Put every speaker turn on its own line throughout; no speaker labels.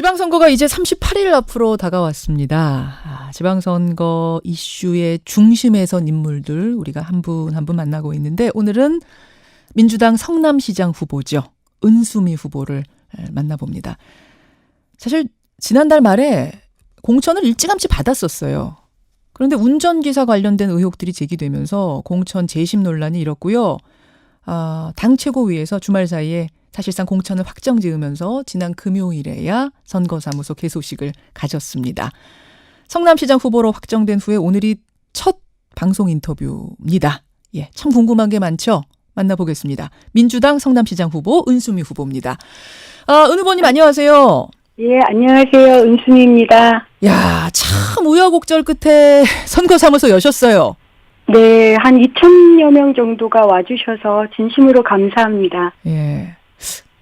지방선거가 이제 38일 앞으로 다가왔습니다. 지방선거 이슈의 중심에 선 인물들 우리가 한 분 한 분 만나고 있는데 오늘은 민주당 성남시장 후보죠. 은수미 후보를 만나봅니다. 사실 지난달 말에 공천을 일찌감치 받았었어요. 그런데 운전기사 관련된 의혹들이 제기되면서 공천 재심 논란이 일었고요. 당 최고위에서 주말 사이에 사실상 공천을 확정지으면서 지난 금요일에야 선거사무소 개소식을 가졌습니다. 성남시장 후보로 확정된 후에 오늘이 첫 방송 인터뷰입니다. 예, 참 궁금한 게 많죠? 만나보겠습니다. 민주당 성남시장 후보 은수미 후보입니다. 은 후보님 안녕하세요.
예, 안녕하세요. 은수미입니다.
야, 참 우여곡절 끝에 선거사무소 여셨어요.
네, 한 2,000여 명 정도가 와주셔서 진심으로 감사합니다.
예.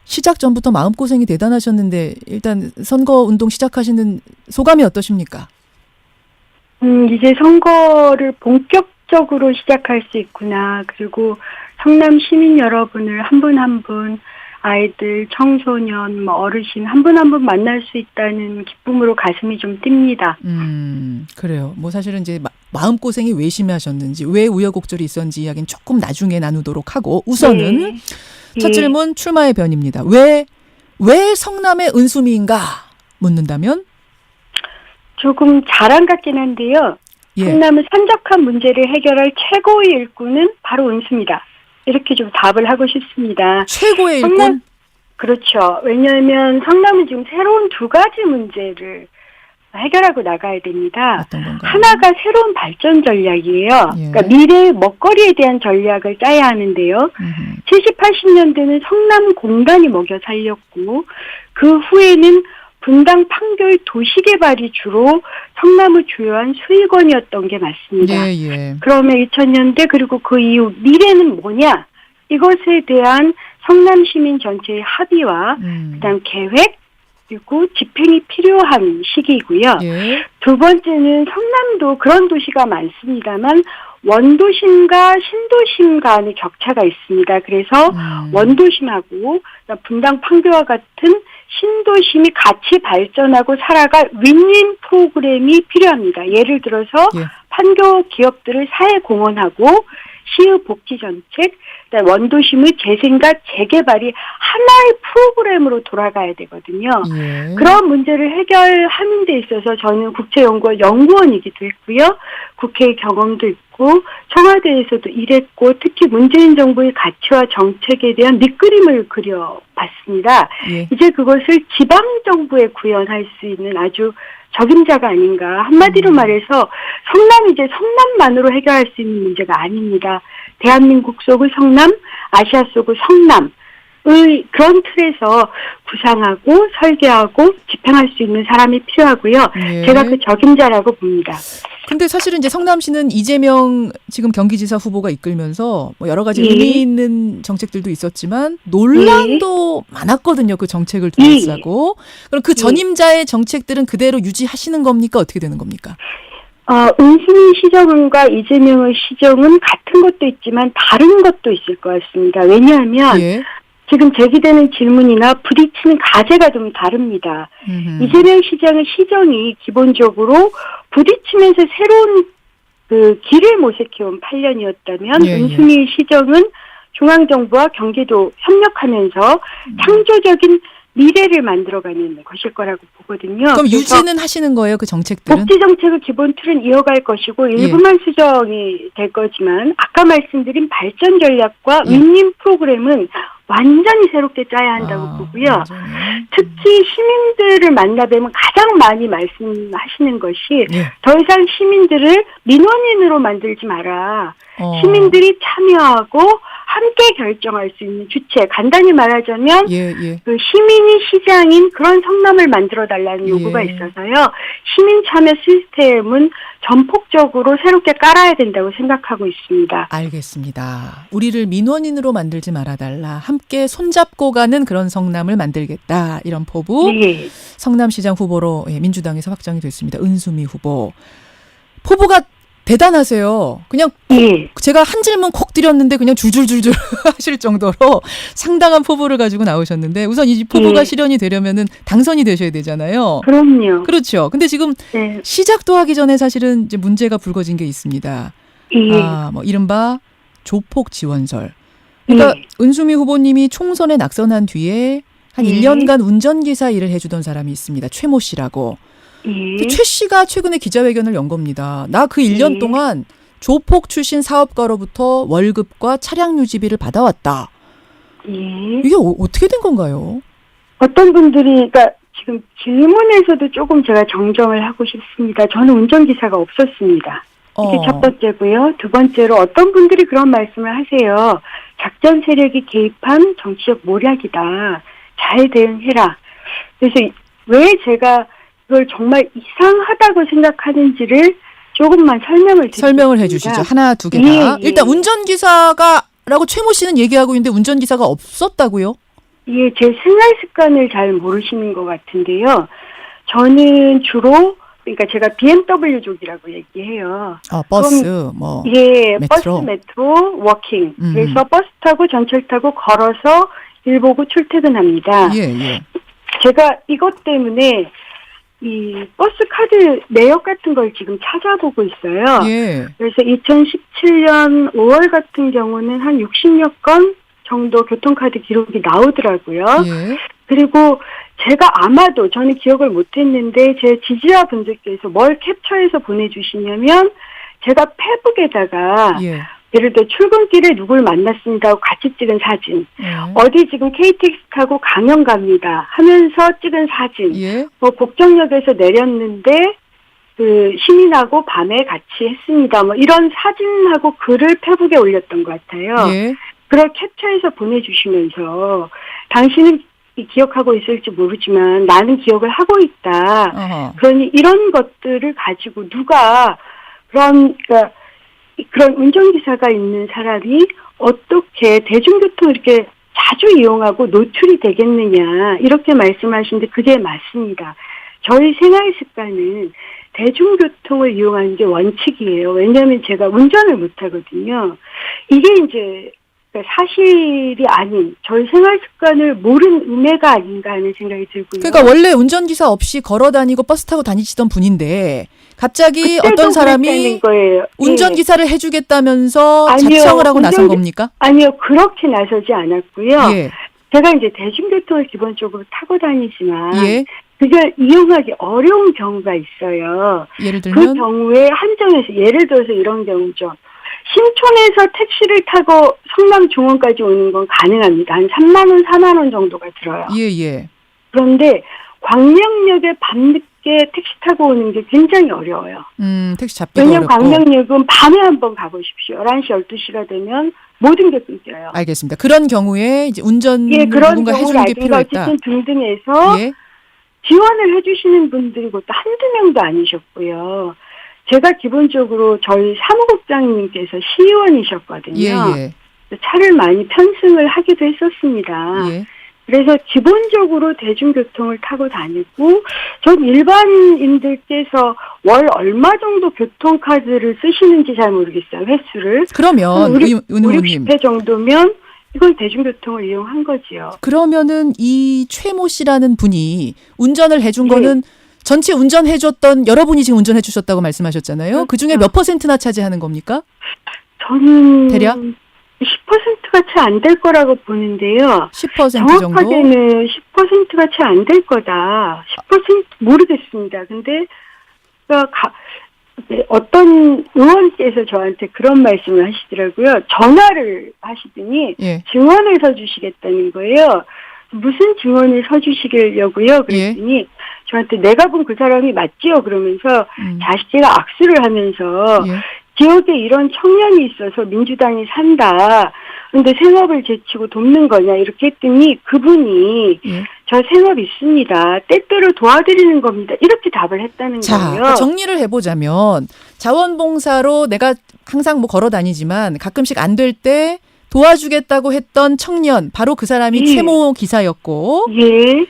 시작 전부터 마음고생이 대단하셨는데 일단 선거운동 시작하시는 소감이 어떠십니까?
이제 선거를 본격적으로 시작할 수 있구나. 그리고 성남 시민 여러분을 한 분 한 분, 아이들, 청소년, 어르신 한 분 한 분 만날 수 있다는 기쁨으로 가슴이 좀 뜁니다.
그래요. 뭐 사실은 이제 마음고생이 왜 심하셨는지, 왜 우여곡절이 있었는지 이야기는 조금 나중에 나누도록 하고 우선은
네.
첫 질문 출마의 변입니다. 왜 성남의 은수미인가 묻는다면?
조금 자랑 같긴 한데요.
예.
성남은 산적한 문제를 해결할 최고의 일꾼은 바로 은수입니다. 이렇게 좀 답을 하고 싶습니다.
최고의 일꾼?
성남, 그렇죠. 왜냐하면 성남은 지금 새로운 두 가지 문제를 해결하고 나가야 됩니다.
어떤 건가요?
하나가 새로운 발전 전략이에요.
예.
그러니까 미래의 먹거리에 대한 전략을 짜야 하는데요. 70, 80년대는 성남 공단이 먹여 살렸고 그 후에는 분당 판교의 도시개발이 주로 성남의 주요한 수익원이었던 게 맞습니다.
예.
그러면 2000년대 그리고 그 이후 미래는 뭐냐? 이것에 대한 성남 시민 전체의 합의와 그다음 계획 그리고 집행이 필요한 시기이고요.
예.
두 번째는 성남도 그런 도시가 많습니다만 원도심과 신도심 간의 격차가 있습니다. 그래서 원도심하고 분당 판교와 같은 신도심이 같이 발전하고 살아갈 윈윈 프로그램이 필요합니다. 예를 들어서
예.
판교 기업들을 사회 공헌하고 시의 복지 정책, 원도심의 재생과 재개발이 하나의 프로그램으로 돌아가야 되거든요.
예.
그런 문제를 해결하는 데 있어서 저는 국제연구원 연구원이기도 했고요. 국회의 경험도 있고 청와대에서도 일했고 특히 문재인 정부의 가치와 정책에 대한 밑그림을 그려봤습니다.
예.
이제 그것을 지방정부에 구현할 수 있는 아주 적임자가 아닌가. 한마디로 말해서 성남이 이제 성남만으로 해결할 수 있는 문제가 아닙니다. 대한민국 속의 성남, 아시아 속의 성남의 그런 틀에서 구상하고 설계하고 집행할 수 있는 사람이 필요하고요.
예.
제가 그 적임자라고 봅니다.
근데 사실은 이제 성남시는 이재명 지금 경기지사 후보가 이끌면서 뭐 여러 가지
예.
의미 있는 정책들도 있었지만 논란도 많았거든요. 그 정책을 둘러싸고. 그럼 그 전임자의 정책들은 그대로 유지하시는 겁니까? 어떻게 되는 겁니까?
은수미 시정과 이재명의 시정은 같은 것도 있지만 다른 것도 있을 것 같습니다. 왜냐하면
예.
지금 제기되는 질문이나 부딪히는 가제가 좀 다릅니다. 이재명 시장의 시정이 기본적으로 부딪히면서 새로운 그 길을 모색해온 8년이었다면
예.
은수미 시정은 중앙정부와 경기도 협력하면서 창조적인 미래를 만들어가는 것일 거라고 보거든요.
그럼 유지는 하시는 거예요, 그 정책들은?
복지 정책의 기본 틀은 이어갈 것이고 일부만 수정이 될 거지만 아까 말씀드린 발전 전략과 윈윈 프로그램은 완전히 새롭게 짜야 한다고 보고요.
완전히.
특히 시민들을 만나뵈면 가장 많이 말씀하시는 것이 더 이상 시민들을 민원인으로 만들지 마라. 시민들이 참여하고 함께 결정할 수 있는 주체. 간단히 말하자면 그 시민이 시장인 그런 성남을 만들어달라는 요구가 있어서요. 시민 참여 시스템은 전폭적으로 새롭게 깔아야 된다고 생각하고 있습니다.
알겠습니다. 우리를 민원인으로 만들지 말아달라. 함께 손잡고 가는 그런 성남을 만들겠다. 이런 포부.
네.
성남시장 후보로 민주당에서 확정이 됐습니다. 은수미 후보. 포부가 대단하세요. 그냥
예.
제가 한 질문 콕 드렸는데 그냥 줄줄줄줄 하실 정도로 상당한 포부를 가지고 나오셨는데 우선 이 포부가
예.
실현이 되려면은 당선이 되셔야 되잖아요.
그럼요.
그렇죠. 근데 지금
네.
시작도 하기 전에 사실은 이제 문제가 불거진 게 있습니다.
예.
뭐 이른바 조폭 지원설. 그러니까
예.
은수미 후보님이 총선에 낙선한 뒤에 한
예.
1년간 운전기사 일을 해주던 사람이 있습니다. 최모 씨라고.
예.
최 씨가 최근에 기자회견을 연 겁니다. 나 그 1년
예.
동안 조폭 출신 사업가로부터 월급과 차량 유지비를 받아왔다.
예.
이게 어떻게 된 건가요?
어떤 분들이, 그러니까 지금 질문에서도 조금 제가 정정을 하고 싶습니다. 저는 운전기사가 없었습니다. 이게 첫 번째고요. 두 번째로 어떤 분들이 그런 말씀을 하세요. 작전 세력이 개입한 정치적 모략이다. 잘 대응해라. 그래서 왜 제가 그걸 정말 이상하다고 생각하는지를 조금만 설명을
해 주시죠. 하나, 두 개 다.
예, 예.
일단 운전기사가라고 최모 씨는 얘기하고 있는데 운전기사가 없었다고요?
예, 제 생활 습관을 잘 모르시는 것 같은데요. 저는 주로, 그러니까 제가 BMW족이라고 얘기해요.
버스,
예,
메트로.
버스, 메트로, 워킹. 그래서 버스 타고 전철 타고 걸어서 일 보고 출퇴근합니다.
예.
제가 이것 때문에 이 버스 카드 내역 같은 걸 지금 찾아보고 있어요.
예.
그래서 2017년 5월 같은 경우는 한 60여 건 정도 교통카드 기록이 나오더라고요.
예.
그리고 제가 아마도 저는 기억을 못했는데 제 지지자분들께서 뭘 캡처해서 보내주시냐면 제가 페북에다가
예.
예를 들어 출근길에 누굴 만났습니다 하고 같이 찍은 사진, 어디 지금 KTX 타고 강연 갑니다 하면서 찍은 사진,
예.
뭐 곡정역에서 내렸는데 그 시민하고 밤에 같이 했습니다. 뭐 이런 사진하고 글을 페북에 올렸던 것 같아요.
예.
그걸 캡처해서 보내주시면서 당신은 기억하고 있을지 모르지만 나는 기억을 하고 있다.
어허.
그러니 이런 것들을 가지고 누가 그런 운전기사가 있는 사람이 어떻게 대중교통을 이렇게 자주 이용하고 노출이 되겠느냐 이렇게 말씀하시는데 그게 맞습니다. 저희 생활 습관은 대중교통을 이용하는 게 원칙이에요. 왜냐하면 제가 운전을 못하거든요. 이게 이제 사실이 아닌 저희 생활 습관을 모른 음해가 아닌가 하는 생각이 들고요.
그러니까 원래 운전기사 없이 걸어 다니고 버스 타고 다니시던 분인데 갑자기 어떤 사람이
거예요.
운전기사를 해주겠다면서
아니요,
자청을 하고 나선 겁니까?
아니요. 그렇게 나서지 않았고요.
예.
제가 이제 대중교통을 기본적으로 타고 다니지만
예.
그걸 이용하기 어려운 경우가 있어요.
예를
그
들면
경우에 한정해서 예를 들어서 이런 경우죠. 신촌에서 택시를 타고 성남중원까지 오는 건 가능합니다. 한 3만 원, 4만 원 정도가 들어요.
예.
그런데 광명역에 밤늦게 택시 타고 오는 게 굉장히 어려워요.
택시 잡기가
왜냐하면
어렵고.
광명역은 밤에 한번 가보십시오. 11시, 12시가 되면 모든 게 끊겨요.
알겠습니다. 그런 경우에 이제 운전을
예, 그런
누군가 해주는 게
경우라든가
필요했다.
어쨌든 등등해서
예.
지원을 해주시는 분들이 그것도 한두 명도 아니셨고요. 제가 기본적으로 저희 사무국장님께서 시의원이셨거든요.
예.
차를 많이 편승을 하기도 했었습니다.
예.
그래서 기본적으로 대중교통을 타고 다니고 전 일반인들께서 월 얼마 정도 교통카드를 쓰시는지 잘 모르겠어요. 횟수를.
그러면 은 의원님
60회 정도면 이건 대중교통을 이용한 거지요.
그러면은 이 최모 씨라는 분이 운전을 해준
네.
거는 전체 운전해줬던 여러분이 지금 운전해 주셨다고 말씀하셨잖아요. 그중에 몇 퍼센트나 차지하는 겁니까?
저는
대략?
10%가 채 안 될 거라고 보는데요.
10% 정도?
정확하게는 10%가 채 안 될 거다. 10% 모르겠습니다. 근데 어떤 의원께서 저한테 그런 말씀을 하시더라고요. 전화를 하시더니
예.
증언을 서주시겠다는 거예요. 무슨 증언을 서주시려고요? 그랬더니 저한테 내가 본 그 사람이 맞지요? 그러면서 자식제가 악수를 하면서
예.
지역에 이런 청년이 있어서 민주당이 산다. 근데 생업을 제치고 돕는 거냐 이렇게 했더니 그분이 저 생업 있습니다. 때때로 도와드리는 겁니다. 이렇게 답을 했다는 거예요.
자, 정리를 해보자면 자원봉사로 내가 항상 뭐 걸어 다니지만 가끔씩 안 될 때 도와주겠다고 했던 청년, 바로 그 사람이
예.
채모 기사였고,
예.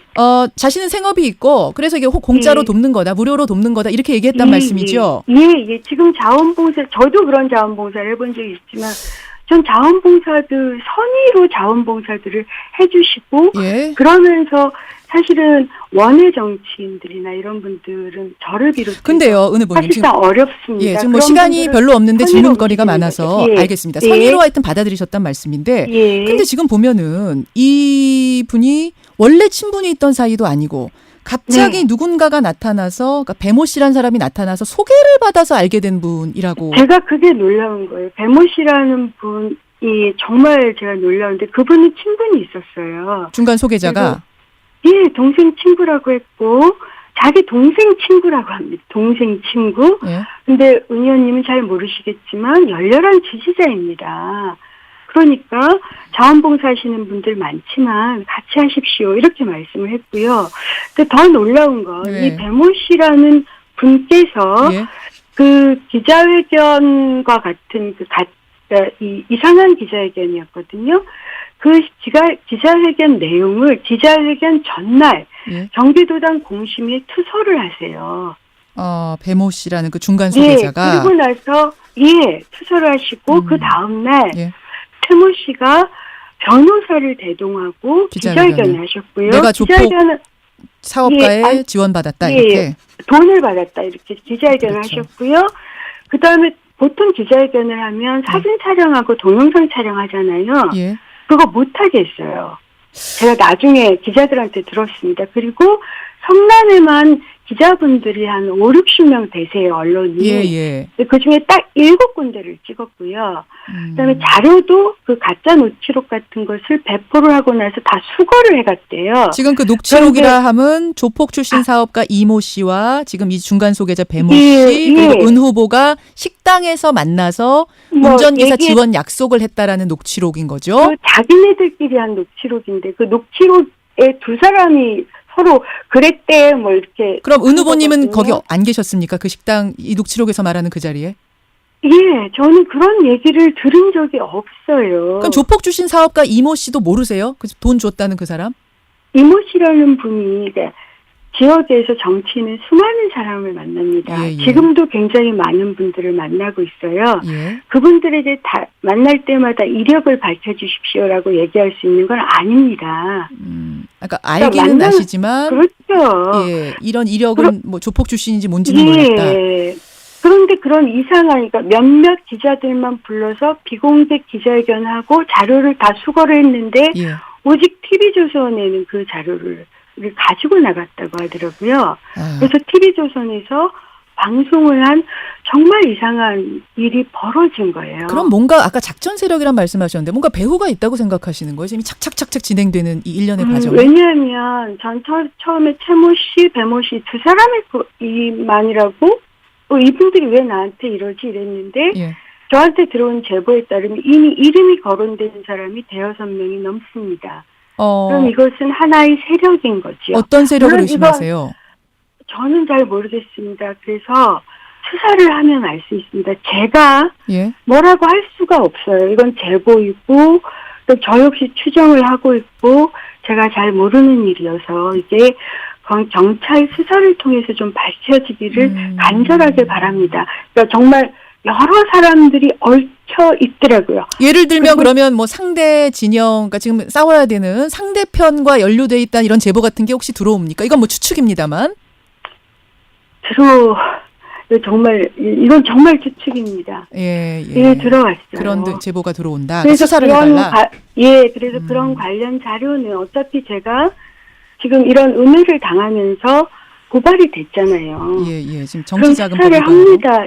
자신은 생업이 있고, 그래서 이게 공짜로
예.
돕는 거다, 무료로 돕는 거다, 이렇게 얘기했단 말씀이죠?
예. 지금 자원봉사, 저도 그런 자원봉사를 해본 적이 있지만, 전 자원봉사들, 선의로 자원봉사들을 해주시고,
예.
그러면서 사실은 원외 정치인들이나 이런 분들은 저를 비롯해서
근데요, 은 후보님.
사실상 어렵습니다.
예, 지금 뭐
그런
시간이
분들은
별로 없는데
선의로
질문거리가
오시는
많아서
거죠. 예.
알겠습니다.
예.
선의로 하여튼 받아들이셨단 말씀인데,
예.
근데 지금 보면은 이 분이 원래 친분이 있던 사이도 아니고, 갑자기
네.
누군가가 나타나서, 그러니까 배모 씨라는 사람이 나타나서 소개를 받아서 알게 된 분이라고.
제가 그게 놀라운 거예요. 배모 씨라는 분이 정말 제가 놀라운데 그분은 친분이 있었어요.
중간 소개자가.
예, 동생 친구라고 했고 자기 동생 친구라고 합니다. 동생 친구.
예.
근데 은 의원님은 잘 모르시겠지만 열렬한 지지자입니다. 그러니까 자원봉사하시는 분들 많지만 같이 하십시오. 이렇게 말씀을 했고요. 근데 더 놀라운 건 이
네.
배모 씨라는 분께서
예.
그 기자회견과 같은 이 이상한 기자회견이었거든요. 그 기자회견 내용을 기자회견 전날
예.
경기도당 공심위에 투서를 하세요.
배모 씨라는 그 중간
예,
소개자가.
그리고 나서 투서를 하시고 그 다음날
예.
태모 씨가 변호사를 대동하고 기자회견을 하셨고요.
내가 조폭
기자회견은
사업가에 지원받았다,
예,
이렇게.
돈을 받았다 이렇게 기자회견을
그렇죠.
하셨고요. 그다음에 보통 기자회견을 하면 사진 촬영하고 동영상 촬영하잖아요.
예.
그거 못하게 했어요. 제가 나중에 기자들한테 들었습니다. 그리고 성남에만 기자분들이 한 5, 60명 되세요, 언론이.
예.
그중에 딱 7군데를 찍었고요. 그다음에 자료도 그 가짜 녹취록 같은 것을 배포를 하고 나서 다 수거를 해갔대요.
지금 그 녹취록이라 함은 조폭 출신 사업가 이모 씨와 지금 이 중간 소개자 배모 씨, 그리고 은 후보가 식당에서 만나서 운전기사 지원 약속을 했다라는 녹취록인 거죠.
그 자기네들끼리 한 녹취록인데 그 녹취록에 두 사람이 서로 그랬대 뭐 이렇게.
그럼 은 후보님은 거기 안 계셨습니까? 그 식당 이 녹취록에서 말하는 그 자리에?
예, 저는 그런 얘기를 들은 적이 없어요.
그럼 조폭 출신 사업가 이모 씨도 모르세요? 그 돈 줬다는 그 사람?
이모 씨라는 분이 지역에서 정치인은 수많은 사람을 만납니다.
예.
지금도 굉장히 많은 분들을 만나고 있어요.
예.
그분들에게 다 만날 때마다 이력을 밝혀주십시오라고 얘기할 수 있는 건 아닙니다.
그러니까 알기는 아시지만,
그렇죠.
예, 이런 이력은 뭐 조폭 출신인지 뭔지는 몰랐다.
그런데 그런 이상한, 그러니까 몇몇 기자들만 불러서 비공개 기자회견하고 자료를 다 수거를 했는데
예.
오직 TV조선에는 그 자료를 가지고 나갔다고 하더라고요. 그래서 TV조선에서 방송을 한 정말 이상한 일이 벌어진 거예요.
그럼 뭔가 아까 작전 세력이란 말씀하셨는데 뭔가 배후가 있다고 생각하시는 거예요? 지금 착착착착 진행되는 이 일련의 과정에.
왜냐하면 전 처음에 채모 씨, 배모 씨 두 사람의 이만이라고 이분들이 왜 나한테 이러지 이랬는데
예.
저한테 들어온 제보에 따르면 이미 이름이 거론된 사람이 5-6명이 넘습니다. 그럼 이것은 하나의 세력인 거죠.
어떤 세력을 의심하세요?
저는 잘 모르겠습니다. 그래서 수사를 하면 알 수 있습니다. 제가 뭐라고 할 수가 없어요. 이건 제보이고 또 저 역시 추정을 하고 있고 제가 잘 모르는 일이어서 이게 경찰 수사를 통해서 좀 밝혀지기를 간절하게 바랍니다. 그러니까 정말 여러 사람들이 얽혀 있더라고요.
예를 들면 그러면 뭐 상대 진영, 그러니까 지금 싸워야 되는 상대편과 연루돼 있다는 이런 제보 같은 게 혹시 들어옵니까? 이건 뭐 추측입니다만.
이건 정말 추측입니다.
예,
들어왔어요.
그런 제보가 들어온다.
그래서
수사를 해달라.
그래서 그런 관련 자료는 어차피 제가 지금 이런 은혜를 당하면서 고발이 됐잖아요.
지금 정치자금
수사를 합니다.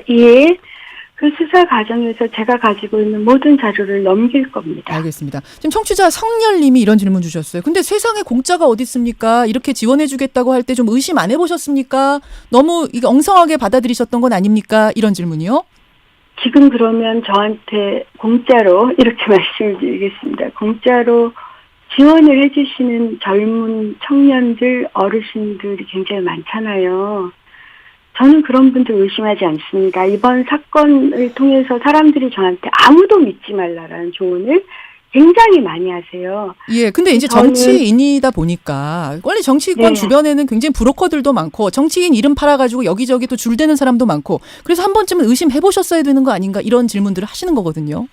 그 수사 과정에서 제가 가지고 있는 모든 자료를 넘길 겁니다.
알겠습니다. 지금 청취자 성열님이 이런 질문 주셨어요. 근데 세상에 공짜가 어디 있습니까? 이렇게 지원해주겠다고 할 때 좀 의심 안 해보셨습니까? 너무 이게 엉성하게 받아들이셨던 건 아닙니까? 이런 질문이요.
지금 그러면 저한테 공짜로 이렇게 말씀을 드리겠습니다. 공짜로 지원을 해주시는 젊은 청년들, 어르신들이 굉장히 많잖아요. 저는 그런 분들 의심하지 않습니다. 이번 사건을 통해서 사람들이 저한테 아무도 믿지 말라라는 조언을 굉장히 많이 하세요.
예, 근데 이제 정치인이다 보니까 원래 정치권
네.
주변에는 굉장히 브로커들도 많고 정치인 이름 팔아가지고 여기저기 또 줄 대는 사람도 많고 그래서 한 번쯤은 의심해보셨어야 되는 거 아닌가 이런 질문들을 하시는 거거든요.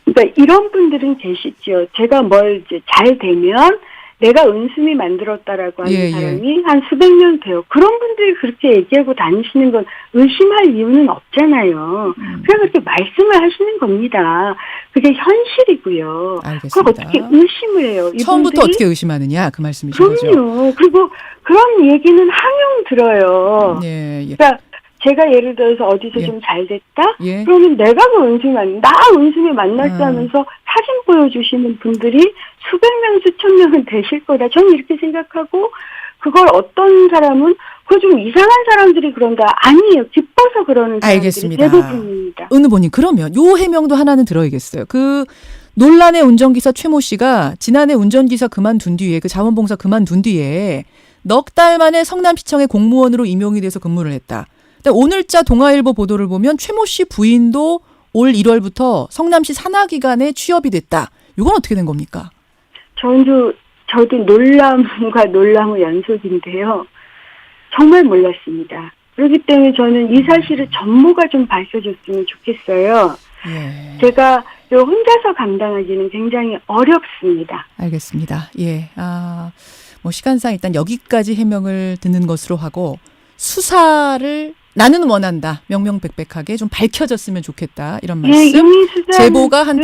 그러니까 이런 분들은 계시죠. 제가 뭘 이제 잘 되면 내가 은수미 만들었다라고 하는
예,
사람이 한 수백 명 돼요. 그런 분들이 그렇게 얘기하고 다니시는 건 의심할 이유는 없잖아요. 그냥 그렇게 말씀을 하시는 겁니다. 그게 현실이고요.
알겠습니다.
그걸 어떻게 의심을 해요?
처음부터 어떻게 의심하느냐 그 말씀이신 거죠.
그럼요. 그리고 그런 얘기는 항용 들어요.
예, 예.
그러니까 제가 예를 들어서 어디서
예.
좀 잘 됐다?
예.
그러면 내가 그 나 은수미 만났다 하면서 사진 보여주시는 분들이 수백 명, 수천 명은 되실 거다. 저는 이렇게 생각하고, 그걸 어떤 사람은, 그거 좀 이상한 사람들이 그런다. 아니에요. 기뻐서 그러는 사람들이
알겠습니다.
대부분입니다.
은 후보님 그러면 요 해명도 하나는 들어야겠어요. 그 논란의 운전기사 최모 씨가 지난해 운전기사 그만둔 뒤에 그 자원봉사 그만둔 뒤에 넉 달 만에 성남시청의 공무원으로 임용이 돼서 근무를 했다. 근데 오늘자 동아일보 보도를 보면 최모 씨 부인도 올 1월부터 성남시 산하기관에 취업이 됐다. 이건 어떻게 된 겁니까?
저도 놀람과 놀람의 연속인데요. 정말 몰랐습니다. 그렇기 때문에 저는 이 사실을 전무가 좀 밝혀줬으면 좋겠어요.
예.
제가 혼자서 감당하기는 굉장히 어렵습니다.
알겠습니다. 예. 뭐 시간상 일단 여기까지 해명을 듣는 것으로 하고 수사를 나는 원한다. 명명백백하게 좀 밝혀졌으면 좋겠다. 이런 말씀.
예, 이미 수사
제보가 한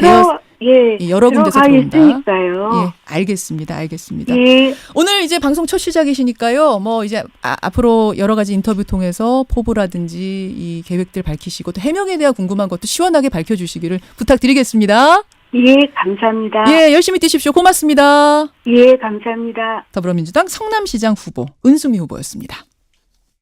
여러 군데서 들어온다.
있으니까요.
예, 알겠습니다. 알겠습니다.
예.
오늘 이제 방송 첫 시작이시니까요. 뭐 이제 앞으로 여러 가지 인터뷰 통해서 포부라든지 이 계획들 밝히시고 또 해명에 대한 궁금한 것도 시원하게 밝혀주시기를 부탁드리겠습니다.
예, 감사합니다.
예, 열심히 뛰십시오. 고맙습니다.
예, 감사합니다.
더불어민주당 성남시장 후보 은수미 후보였습니다.